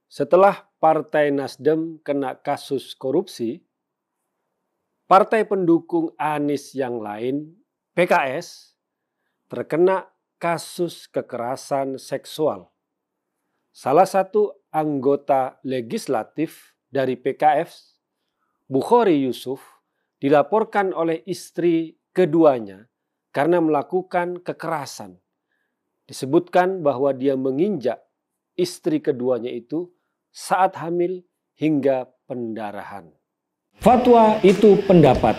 Setelah Partai Nasdem kena kasus korupsi, partai pendukung Anies yang lain, PKS, terkena kasus kekerasan seksual. Salah satu anggota legislatif dari PKS, Bukhari Yusuf, dilaporkan oleh istri keduanya karena melakukan kekerasan. Disebutkan bahwa dia menginjak istri keduanya itu saat hamil hingga pendarahan. Fatwa itu pendapat.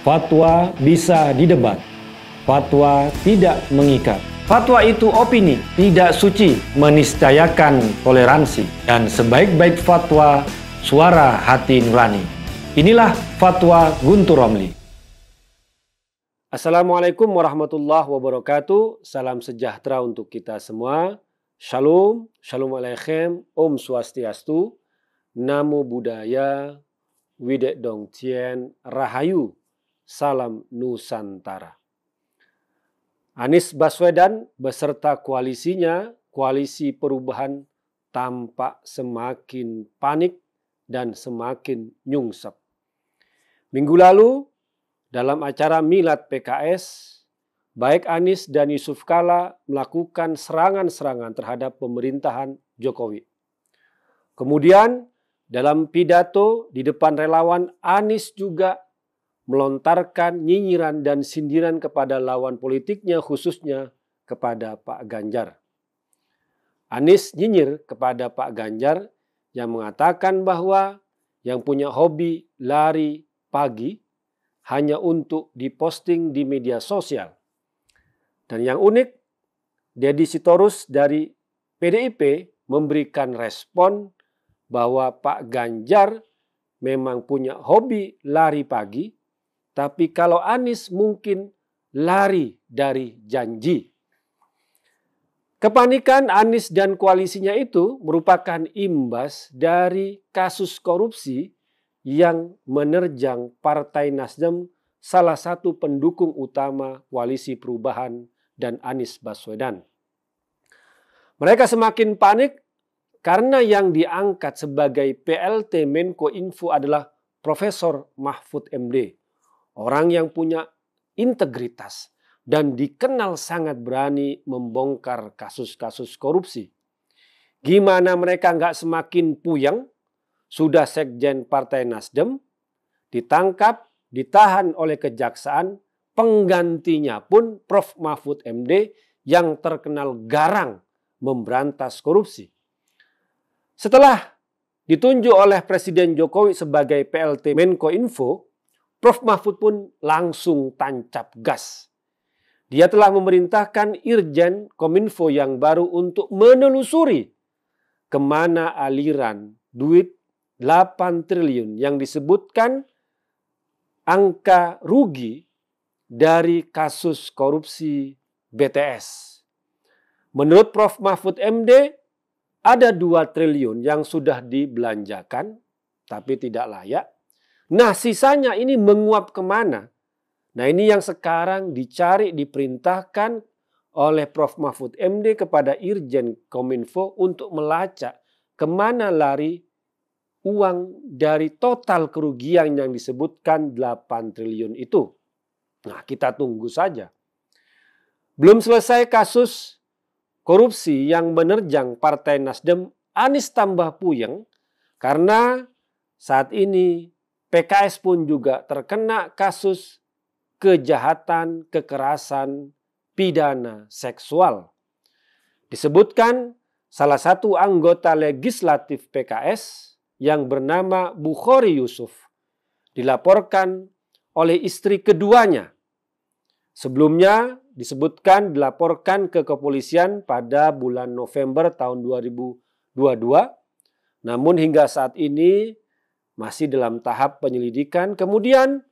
Fatwa bisa didebat. Fatwa tidak mengikat. Fatwa itu opini, tidak suci, meniscayakan toleransi. Dan sebaik-baik fatwa, suara hati nurani. Inilah Fatwa Guntur Romli. Assalamualaikum warahmatullahi wabarakatuh. Salam sejahtera untuk kita semua. Shalom, shalom aleichem, om swastiastu, namo buddhaya, widek dong tien, rahayu, salam Nusantara. Anies Baswedan beserta koalisinya, Koalisi Perubahan, tampak semakin panik dan semakin nyungsep. Minggu lalu, dalam acara Milad PKS, baik Anies dan Yusuf Kala melakukan serangan-serangan terhadap pemerintahan Jokowi. Kemudian dalam pidato di depan relawan, Anies juga melontarkan nyinyiran dan sindiran kepada lawan politiknya, khususnya kepada Pak Ganjar. Anies nyinyir kepada Pak Ganjar yang mengatakan bahwa yang punya hobi lari pagi hanya untuk diposting di media sosial. Dan yang unik, Deddy Sitorus dari PDIP memberikan respon bahwa Pak Ganjar memang punya hobi lari pagi, tapi kalau Anies mungkin lari dari janji. Kepanikan Anies dan koalisinya itu merupakan imbas dari kasus korupsi yang menerjang Partai Nasdem, salah satu pendukung utama Koalisi Perubahan dan Anies Baswedan. Mereka semakin panik karena yang diangkat sebagai PLT Menko Info adalah Profesor Mahfud MD. Orang yang punya integritas dan dikenal sangat berani membongkar kasus-kasus korupsi. Gimana mereka nggak semakin puyeng? Sudah sekjen Partai Nasdem ditangkap, ditahan oleh kejaksaan, penggantinya pun Prof. Mahfud MD yang terkenal garang memberantas korupsi. Setelah ditunjuk oleh Presiden Jokowi sebagai PLT Menko Info, Prof. Mahfud pun langsung tancap gas. Dia telah memerintahkan Irjen Kominfo yang baru untuk menelusuri kemana aliran duit 8 triliun yang disebutkan angka rugi dari kasus korupsi BTS. Menurut Prof. Mahfud MD, ada 2 triliun yang sudah dibelanjakan, tapi tidak layak. Nah, sisanya ini menguap kemana? Nah, ini yang sekarang dicari, diperintahkan oleh Prof. Mahfud MD kepada Irjen Kominfo untuk melacak kemana lari uang dari total kerugian yang disebutkan 8 triliun itu. Nah, kita tunggu saja. Belum selesai kasus korupsi yang menerjang Partai Nasdem, Anies tambah puyeng karena saat ini PKS pun juga terkena kasus kejahatan, kekerasan, pidana seksual. Disebutkan salah satu anggota legislatif PKS yang bernama Bukhari Yusuf dilaporkan oleh istri keduanya. Sebelumnya disebutkan dilaporkan ke kepolisian pada bulan November tahun 2022. Namun hingga saat ini masih dalam tahap penyelidikan. Kemudian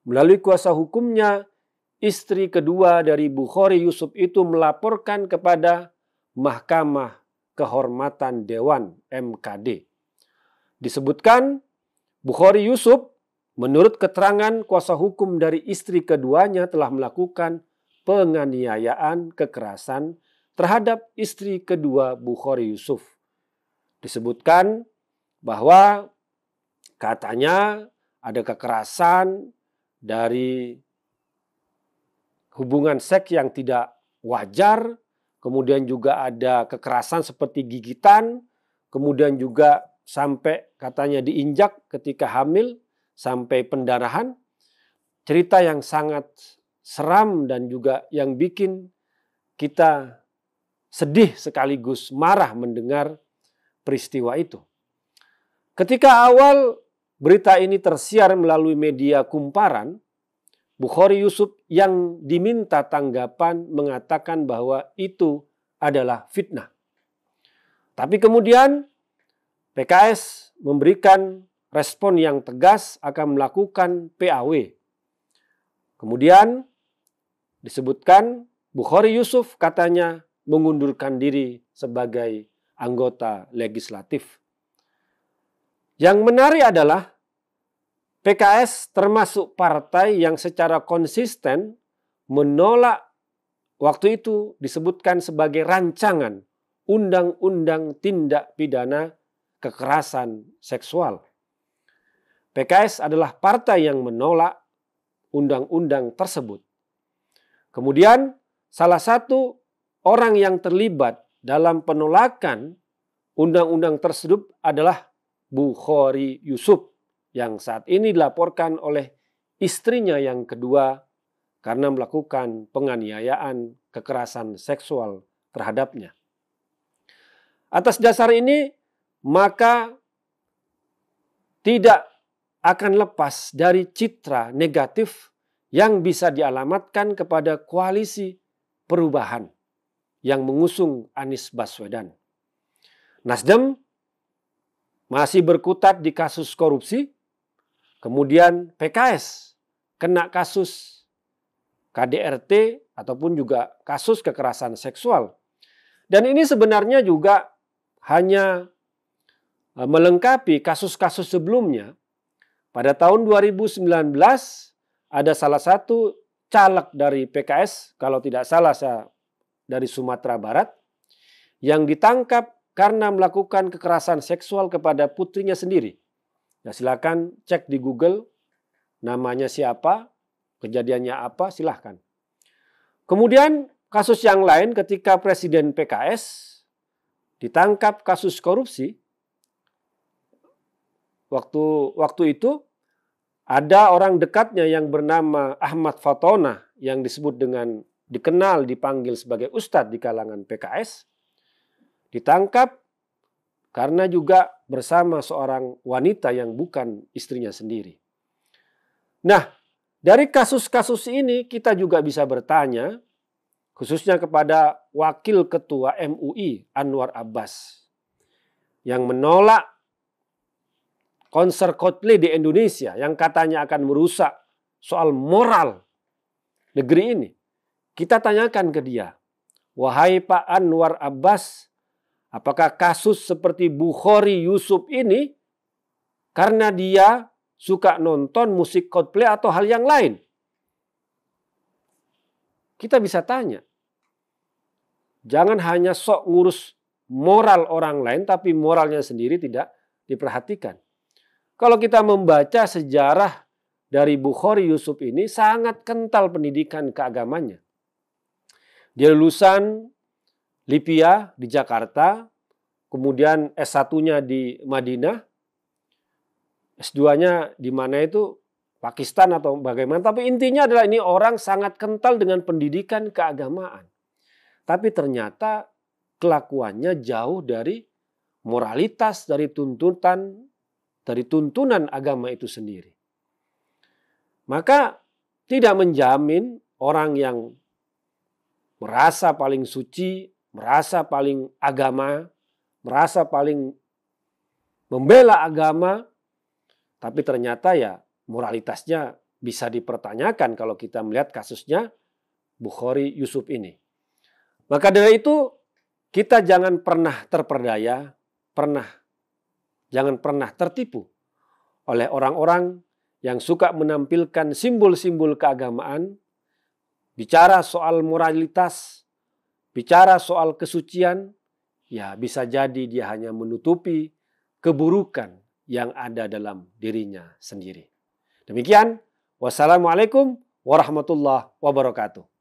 melalui kuasa hukumnya, istri kedua dari Bukhari Yusuf itu melaporkan kepada Mahkamah Kehormatan Dewan (MKD). Disebutkan Bukhari Yusuf menurut keterangan kuasa hukum dari istri keduanya telah melakukan penganiayaan kekerasan terhadap istri kedua Bukhari Yusuf. disebutkan bahwa katanya ada kekerasan dari hubungan seks yang tidak wajar, kemudian juga ada kekerasan seperti gigitan, kemudian juga sampai katanya diinjak ketika hamil, sampai pendarahan. Cerita yang sangat seram dan juga yang bikin kita sedih sekaligus marah mendengar peristiwa itu. Ketika awal berita ini tersiar melalui media kumparan, Bukhari Yusuf yang diminta tanggapan mengatakan bahwa itu adalah fitnah. Tapi kemudian PKS memberikan respon yang tegas akan melakukan PAW. Kemudian disebutkan Bukhari Yusuf katanya mengundurkan diri sebagai anggota legislatif. Yang menarik adalah PKS termasuk partai yang secara konsisten menolak, waktu itu disebutkan sebagai rancangan undang-undang tindak pidana kekerasan seksual. PKS adalah partai yang menolak undang-undang tersebut. Kemudian salah satu orang yang terlibat dalam penolakan undang-undang tersebut adalah Bukhari Yusuf yang saat ini dilaporkan oleh istrinya yang kedua karena melakukan penganiayaan kekerasan seksual terhadapnya. Atas dasar ini maka tidak akan lepas dari citra negatif yang bisa dialamatkan kepada koalisi perubahan yang mengusung Anies Baswedan. Nasdem masih berkutat di kasus korupsi, kemudian PKS kena kasus KDRT ataupun juga kasus kekerasan seksual. Dan ini sebenarnya juga hanya melengkapi kasus-kasus sebelumnya. Pada tahun 2019 ada salah satu caleg dari PKS, kalau tidak salah dari Sumatera Barat, yang ditangkap karena melakukan kekerasan seksual kepada putrinya sendiri. Nah, silakan cek di Google namanya siapa, kejadiannya apa, silahkan. Kemudian kasus yang lain ketika Presiden PKS ditangkap kasus korupsi, waktu itu ada orang dekatnya yang bernama Ahmad Fatona yang dikenal dipanggil sebagai Ustadz di kalangan PKS, ditangkap karena juga bersama seorang wanita yang bukan istrinya sendiri. Nah, dari kasus-kasus ini kita juga bisa bertanya, khususnya kepada Wakil Ketua MUI Anwar Abbas yang menolak konser Coldplay di Indonesia yang katanya akan merusak soal moral negeri ini. Kita tanyakan ke dia, wahai Pak Anwar Abbas, apakah kasus seperti Bukhari Yusuf ini karena dia suka nonton musik Coldplay atau hal yang lain? Kita bisa tanya. Jangan hanya sok ngurus moral orang lain tapi moralnya sendiri tidak diperhatikan. Kalau kita membaca sejarah dari Bukhari Yusuf ini sangat kental pendidikan keagamannya. Dia lulusan Lipia di Jakarta, kemudian S1-nya di Madinah, S2-nya di mana itu Pakistan atau bagaimana. Tapi intinya adalah ini orang sangat kental dengan pendidikan keagamaan. Tapi ternyata kelakuannya jauh dari moralitas, dari tuntunan agama itu sendiri. Maka tidak menjamin orang yang merasa paling suci, merasa paling agama, merasa paling membela agama, tapi ternyata ya moralitasnya bisa dipertanyakan kalau kita melihat kasusnya Bukhari Yusuf ini. Maka dari itu kita jangan pernah terperdaya, jangan pernah tertipu oleh orang-orang yang suka menampilkan simbol-simbol keagamaan, bicara soal moralitas, bicara soal kesucian ya bisa jadi dia hanya menutupi keburukan yang ada dalam dirinya sendiri. Demikian, wassalamualaikum warahmatullahi wabarakatuh.